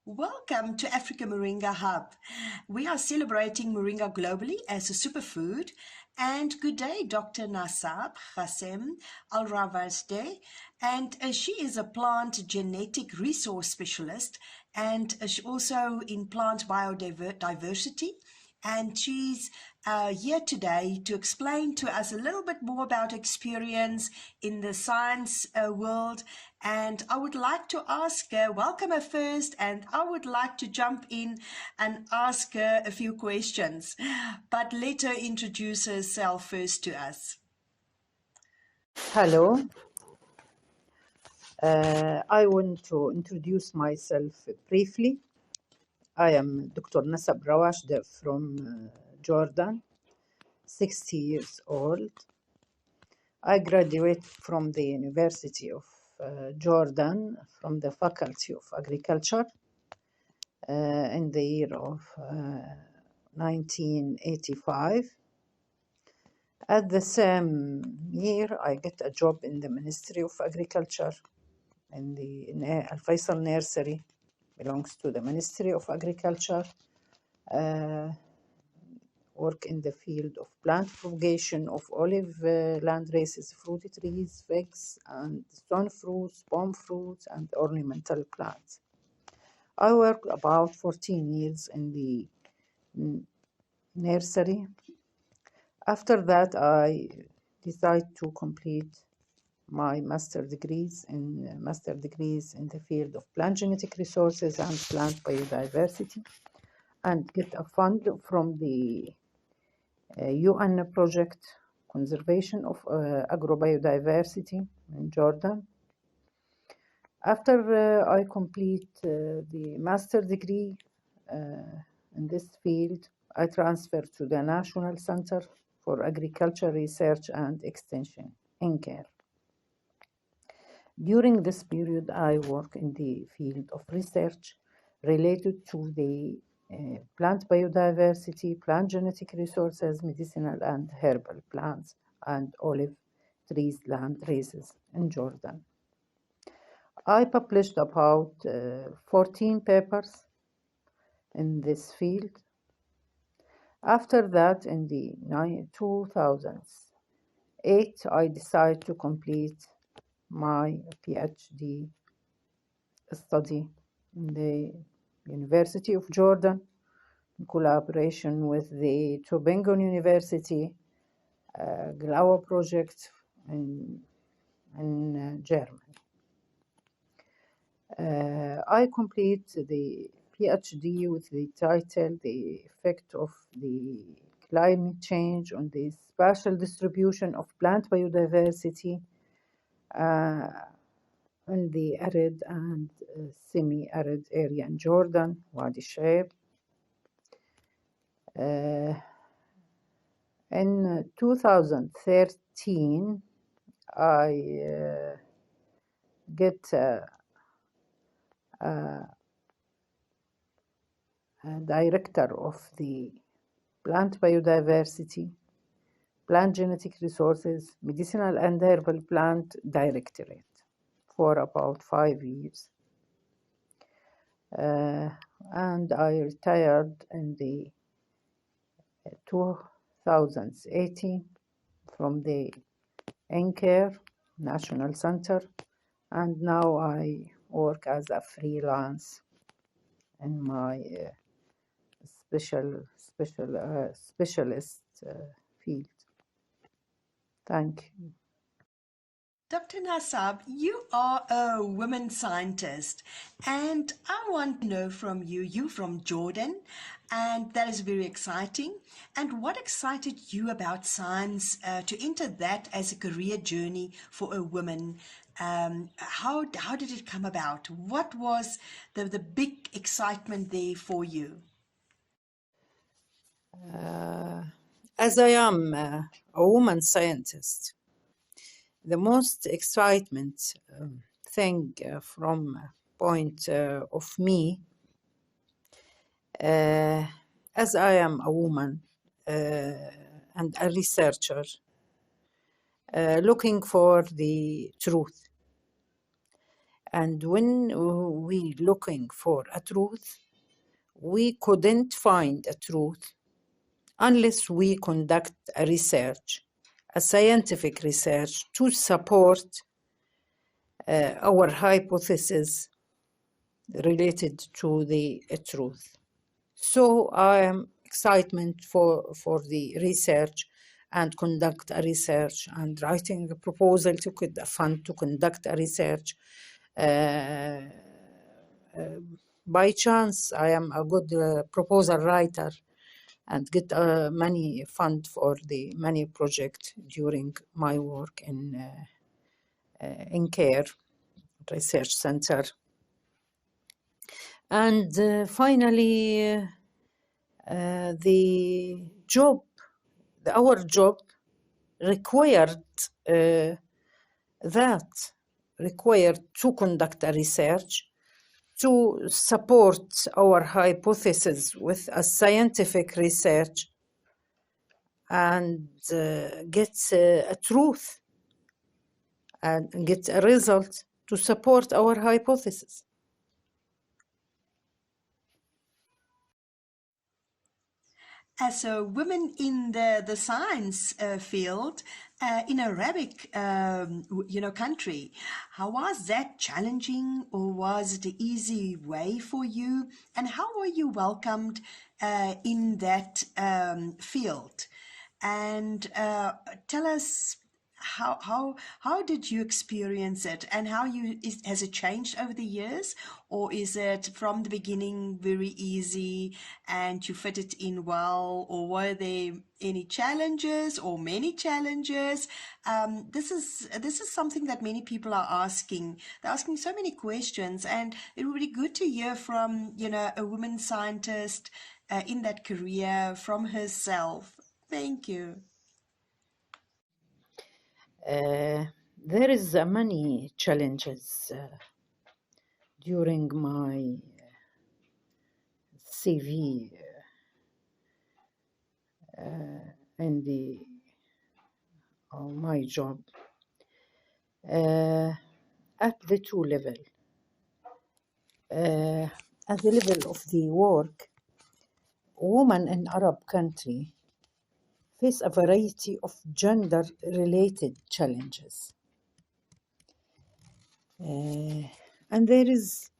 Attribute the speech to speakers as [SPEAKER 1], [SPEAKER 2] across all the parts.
[SPEAKER 1] Welcome to Africa Moringa Hub. We are celebrating moringa globally as a superfood. And good day, Dr. Nasab Rawashdeh. And she is a plant genetic resource specialist and also in plant biodiversity. And she's here today to explain to us a little bit more about experience in the science world. And I would like to ask her, welcome her first, and I would like to jump in and ask her a few questions. But let her introduce herself first to us.
[SPEAKER 2] Hello. I want to introduce myself briefly. I am Dr. Nasab Rawashdeh from Jordan, 60 years old. I graduated from the University of Jordan from the Faculty of Agriculture in the year of 1985. At the same year, I get a job in the Ministry of Agriculture in the Al-Faisal Nursery, belongs to the Ministry of Agriculture. Work in the field of plant propagation of olive land races, fruit trees, figs, and stone fruits, palm fruits, and ornamental plants. I worked about 14 years in the nursery. After that, I decided to complete my master degrees in the field of plant genetic resources and plant biodiversity, and get a fund from the UN project conservation of agrobiodiversity in Jordan. After I complete the master degree in this field, I transferred to the National Center for Agriculture Research and Extension in Caire. During this period, I work in the field of research related to the plant biodiversity, plant genetic resources, medicinal and herbal plants, and olive trees land races in Jordan. I published about 14 papers in this field. After that, in the 2008, I decided to complete my PhD study in the University of Jordan in collaboration with the Tübingen University GLAUA project in Germany. I complete the PhD with the title The Effect of the Climate Change on the Spatial Distribution of Plant Biodiversity in the arid and semi-arid area in Jordan, Wadi Shaib. In 2013, I get a director of the Plant Biodiversity, Plant Genetic Resources, Medicinal and Herbal Plant Directorate for about 5 years. And I retired in the 2018 from the NCARE National Center, and now I work as a freelance in my specialist field. Thank you.
[SPEAKER 1] Dr. Nasab, you are a woman scientist, and I want to know from you, you're from Jordan, and that is very exciting. And what excited you about science to enter that as a career journey for a woman? How did it come about? What was the big excitement there for you?
[SPEAKER 2] As I am a woman scientist, the most excitement thing from point of me, as I am a woman and a researcher looking for the truth. And when we looking for a truth, we couldn't find a truth unless we conduct a research, a scientific research to support our hypothesis related to the truth. So I am excited for the research and conduct a research and writing a proposal to get a fund to conduct a research. By chance, I am a good proposal writer and get many fund for the many project during my work in CARE Research Center. And finally, the job, our job required to conduct a research to support our hypothesis with a scientific research and get a truth and get a result to support our hypothesis.
[SPEAKER 1] As a woman in the science field in Arabic, country, how was that challenging, or was it an easy way for you? And how were you welcomed in that field? And tell us how did you experience it, and has it changed over the years, or is it from the beginning very easy and you fit it in well, or were there any challenges or many challenges? This is something that many people are asking. They're asking so many questions, and it would be good to hear from a woman scientist in that career from herself. Thank you.
[SPEAKER 2] There is many challenges during my CV in my job at the two level. At the level of the work, women in Arab country face a variety of gender-related challenges. And there is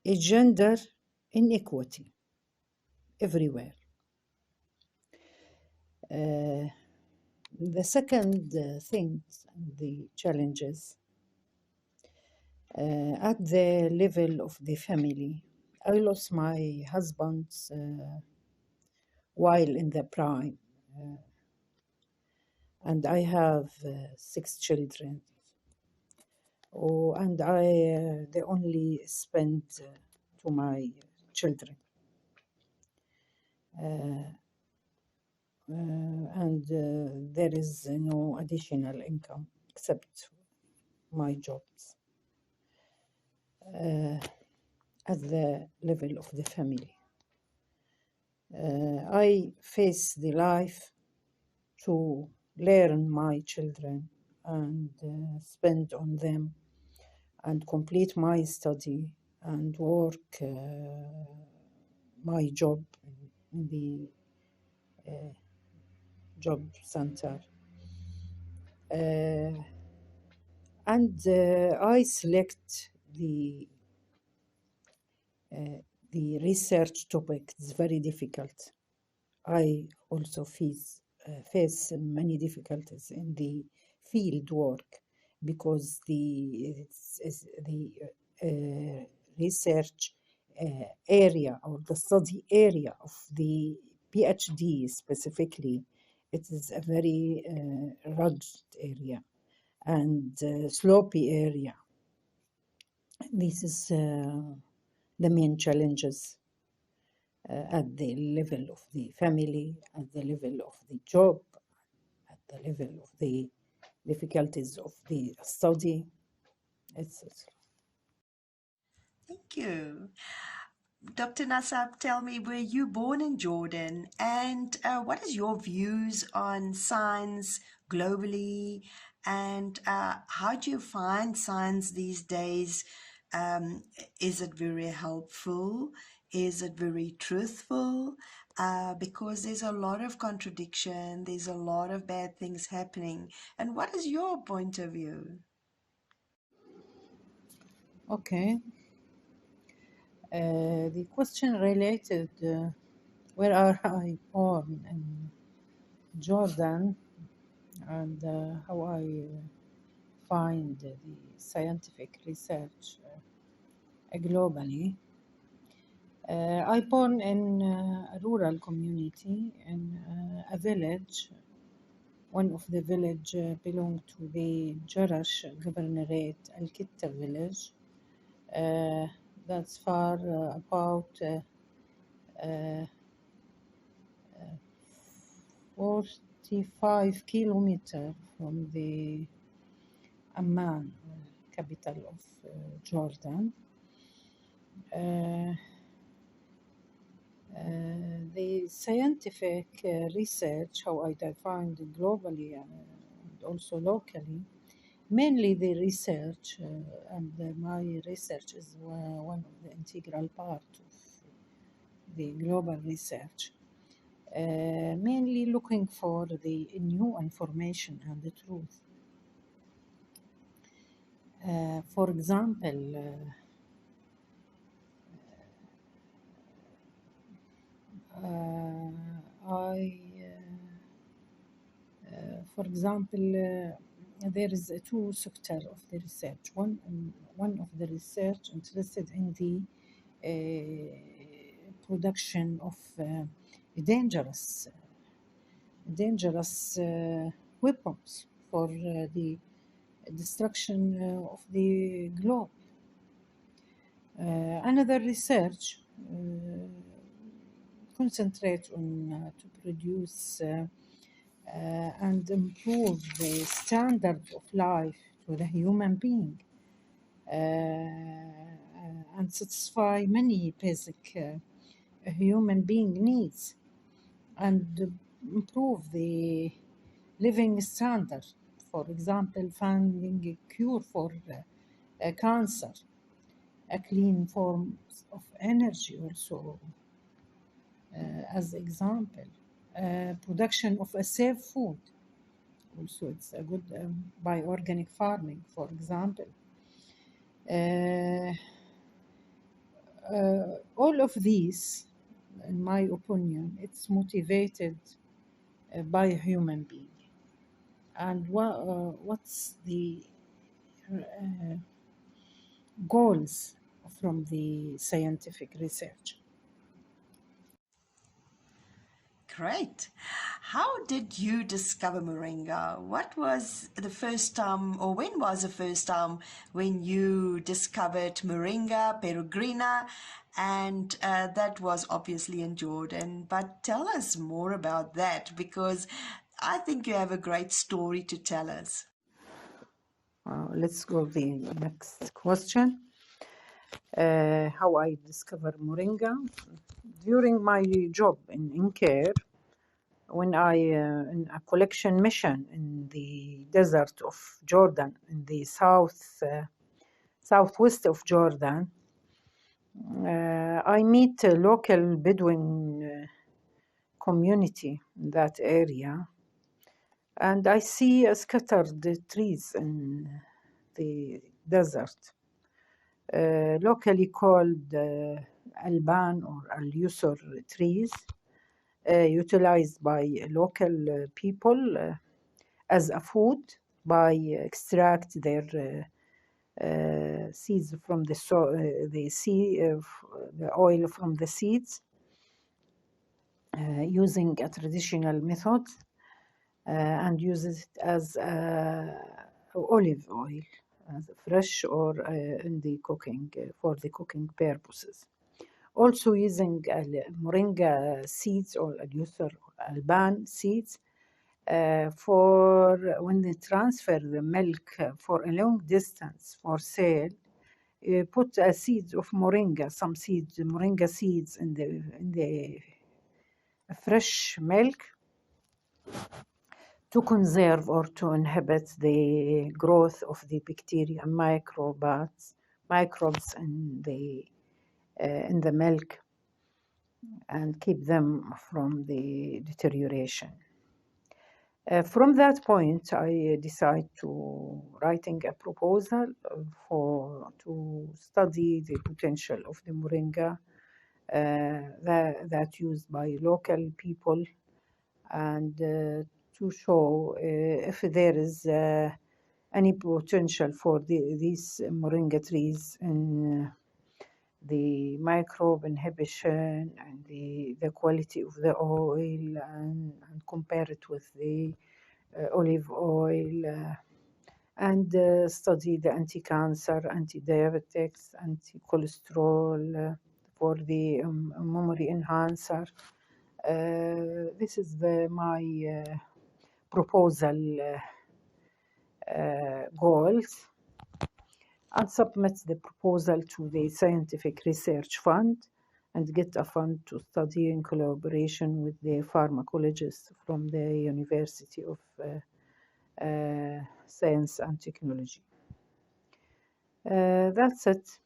[SPEAKER 2] a gender inequity everywhere. The second thing, the challenges, at the level of the family. I lost my husband while in the prime, and I have 6 children. And I the only spend to my children. And there is no additional income except my jobs at the level of the family. I face the life to learn my children and spend on them and complete my study and work my job in the job center. And I select the research topic. It's very difficult. I also face many difficulties in the field work because the research area or the study area of the PhD specifically, it is a very rugged area and slopey area. This is the main challenges at the level of the family, at the level of the job, at the level of the difficulties of the study, etc.
[SPEAKER 1] Thank you. Dr. Nasab, tell me, were you born in Jordan? And what is your views on science globally? And how do you find science these days? Um, is it very helpful? Is it very truthful? Because there's a lot of contradiction, there's a lot of bad things happening. And what is your point of view?
[SPEAKER 2] Okay. The question related, where are I born in Jordan, and how I find the scientific research globally. I born in a rural community in a village. One of the village belonged to the Jarash Governorate Al-Kitta village. That's far about 45 kilometers from the Amman, capital of Jordan. The scientific research, how I defined globally and also locally, mainly the research, and my research is one of the integral part of the global research, mainly looking for the new information and the truth. For example, for example, there is two sectors of the research. One of the research interested in the production of dangerous weapons for the destruction of the globe. Another research concentrates on to produce and improve the standard of life to the human being and satisfy many basic human being needs and improve the living standard. For example, finding a cure for cancer, a clean form of energy also as example. Production of a safe food. Also, it's a good by organic farming, for example. All of these, in my opinion, it's motivated by a human being. And what's the goals from the scientific research?
[SPEAKER 1] Great. How did you discover Moringa? What was the first time, or when was the first time when you discovered Moringa Peregrina? And that was obviously in Jordan. But tell us more about that, because I think you have a great story to tell us.
[SPEAKER 2] Let's go to the next question. How I discovered Moringa. During my job in care, when I in a collection mission in the desert of Jordan, in the southwest of Jordan, I meet a local Bedouin community in that area, and I see scattered trees in the desert, locally called Alban or Al-Yusur trees, utilized by local people as a food by extract their seeds from the the oil from the seeds using a traditional method and use it as olive oil, fresh or in the cooking for the cooking purposes. Also using moringa seeds or al-yusr or alban seeds for when they transfer the milk for a long distance for sale put seeds of moringa, some seeds, moringa seeds in the fresh milk to conserve or to inhibit the growth of the bacteria and microbes in the milk and keep them from the deterioration. From that point, I decided to writing a proposal to study the potential of the moringa that used by local people, and to show if there is any potential for these moringa trees in the microbe inhibition and the quality of the oil, and compare it with the olive oil, and study the anti-cancer, anti-diabetics, anti-cholesterol for the memory enhancer. This is my proposal goals, and submit the proposal to the Scientific Research Fund and get a fund to study in collaboration with the pharmacologists from the University of Science and Technology. That's it.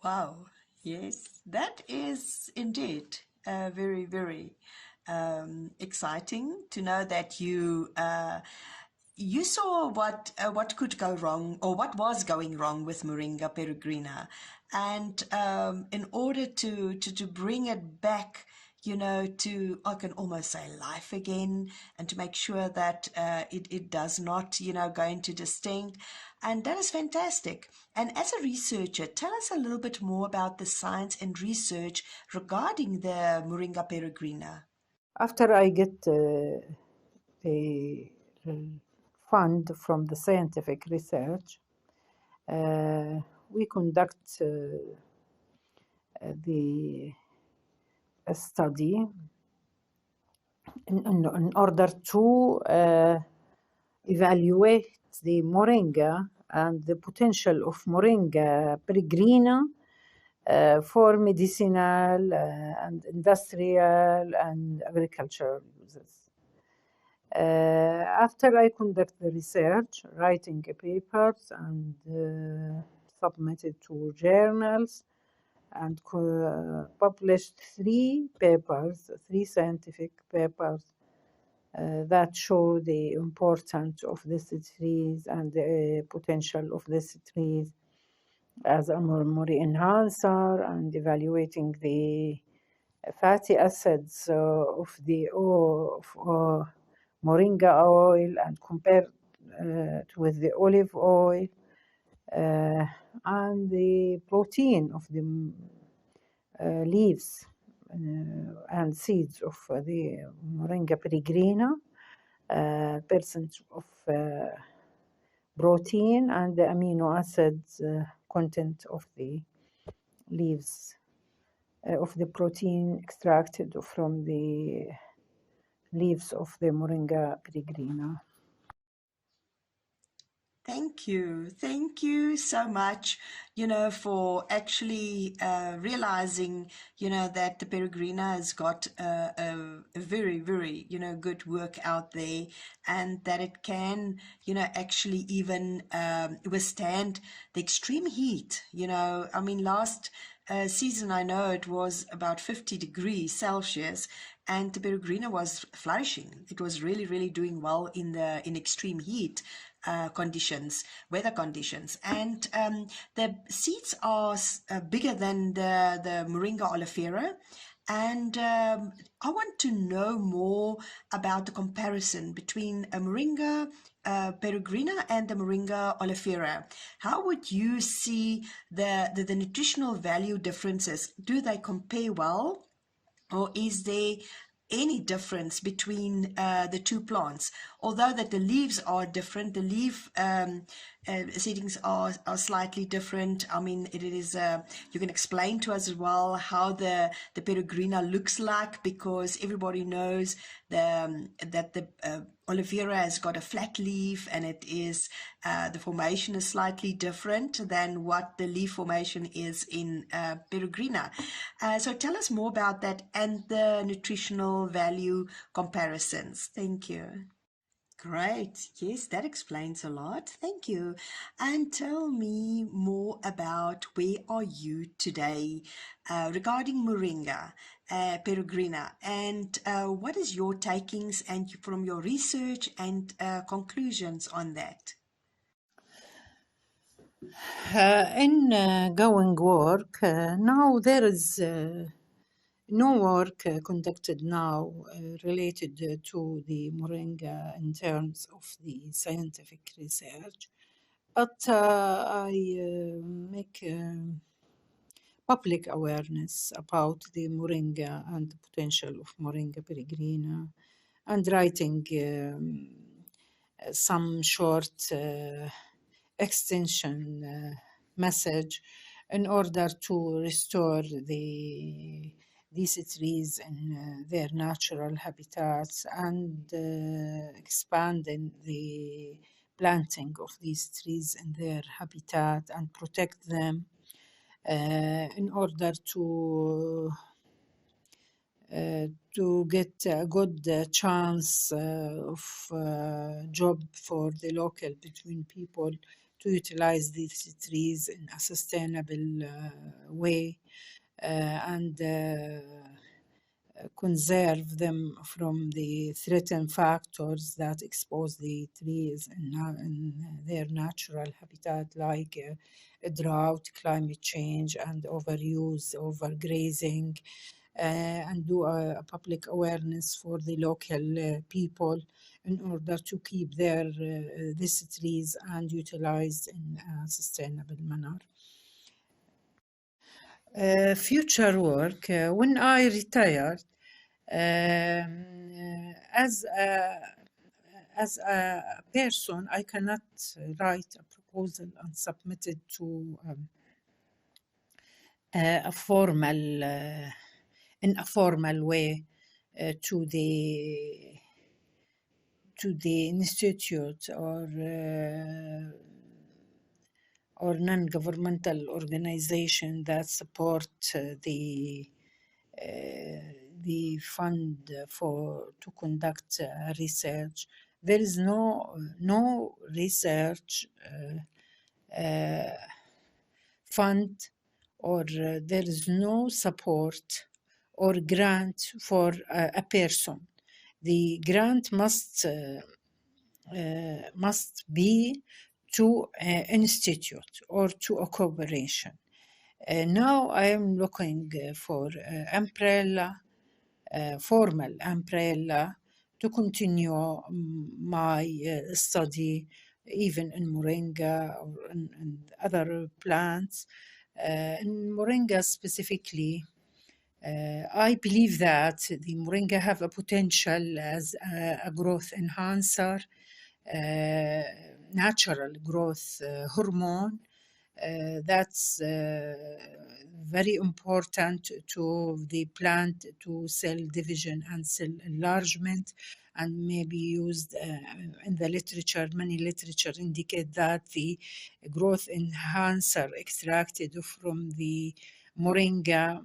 [SPEAKER 1] Wow, yes, that is indeed very, very exciting to know that you saw what could go wrong, or what was going wrong with Moringa Peregrina, and in order to bring it back, to, I can almost say, life again, and to make sure that it does not, go into extinct. And that is fantastic. And as a researcher, tell us a little bit more about the science and research regarding the Moringa Peregrina.
[SPEAKER 2] After I get the fund from the scientific research, we conduct the study in order to evaluate the moringa and the potential of Moringa Peregrina for medicinal and industrial and agricultural uses. After I conduct the research, writing papers and submitted to journals, and published 3 scientific papers that show the importance of these trees and the potential of these trees as a memory enhancer, and evaluating the fatty acids of the moringa oil and compared with the olive oil, and the protein of the leaves and seeds of the Moringa Peregrina, percent of protein and the amino acids content of the leaves of the protein extracted from the leaves of the Moringa Peregrina.
[SPEAKER 1] Thank you so much, for actually realizing, that the Peregrina has got a very, very, good work out there, and that it can, actually even withstand the extreme heat. I mean, last season, I know it was about 50 degrees Celsius, and the Peregrina was flourishing. It was really, really doing well in extreme heat weather conditions, and the seeds are bigger than the Moringa olofera. And I want to know more about the comparison between a Moringa Peregrina and the Moringa olofera. How would you see the nutritional value differences? Do they compare well, or is there any difference between the 2 plants? although that the leaves are different, the leaf settings are slightly different. I mean, it is, you can explain to us as well how the Peregrina looks like, because everybody knows that the olofera has got a flat leaf, and it is the formation is slightly different than what the leaf formation is in Peregrina. So tell us more about that and the nutritional value comparisons. Thank you. Great. Yes, that explains a lot. Thank you. And tell me more about where are you today regarding Moringa Peregrina, and what is your takings and from your research and conclusions on that?
[SPEAKER 2] In going work, now there is no work conducted now related to the moringa in terms of the scientific research, but I make public awareness about the moringa and the potential of Moringa Peregrina, and writing some short extension message in order to restore these trees in their natural habitats, and expanding the planting of these trees in their habitat and protect them in order to get a good chance of job for the local between people to utilize these trees in a sustainable way and conserve them from the threatened factors that expose the trees in their natural habitat, like drought, climate change, and overuse, overgrazing, and do a public awareness for the local people in order to keep these trees and utilized in a sustainable manner. Future work, when I retired, as a person, I cannot write a proposal and submit it to a formal, in a formal way to the institute or non-governmental organization that support the fund to conduct research. There is no research fund, or there is no support or grant for a person. The grant must be to an institute or to a corporation. Now I am looking for umbrella, formal umbrella, to continue my study, even in moringa or in other plants. In moringa specifically, I believe that the moringa have a potential as a growth enhancer, natural growth hormone. That's very important to the plant, to cell division and cell enlargement, and may be used in the literature. Many literature indicate that the growth enhancer extracted from the moringa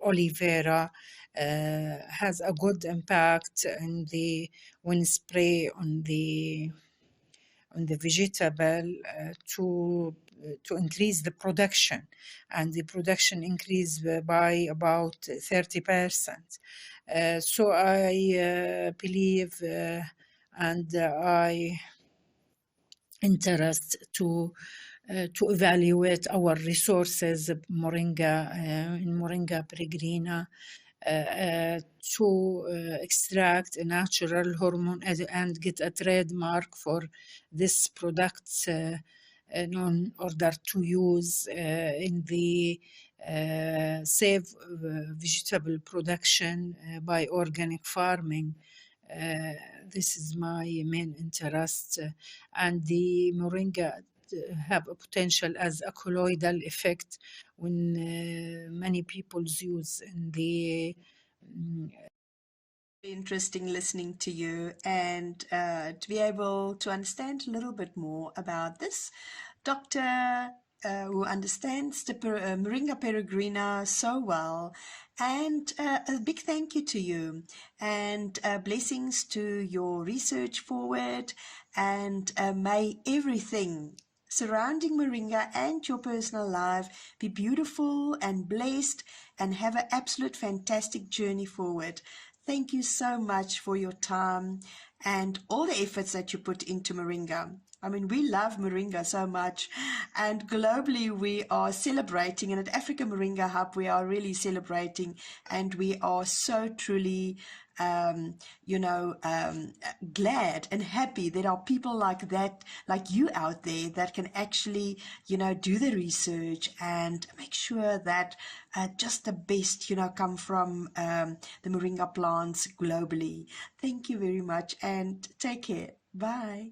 [SPEAKER 2] olofera has a good impact when spray on the vegetable to increase the production, and the production increase by about 30%. So I believe and I interest to evaluate our resources in Moringa Peregrina to extract a natural hormone and get a trademark for this product in order to use in the safe vegetable production by organic farming This is my main interest, and the moringa have a potential as a colloidal effect when many people use in the
[SPEAKER 1] Interesting listening to you and to be able to understand a little bit more about this doctor who understands the Moringa Peregrina so well. And a big thank you to you and blessings to your research forward, and may everything surrounding Moringa and your personal life be beautiful and blessed, and have an absolute fantastic journey forward. Thank you so much for your time and all the efforts that you put into Moringa. I mean, we love Moringa so much, and globally we are celebrating, and at Africa Moringa Hub we are really celebrating, and we are so truly glad and happy there are people like that, like you out there, that can actually, do the research and make sure that just the best, come from the moringa plants globally. Thank you very much and take care. Bye.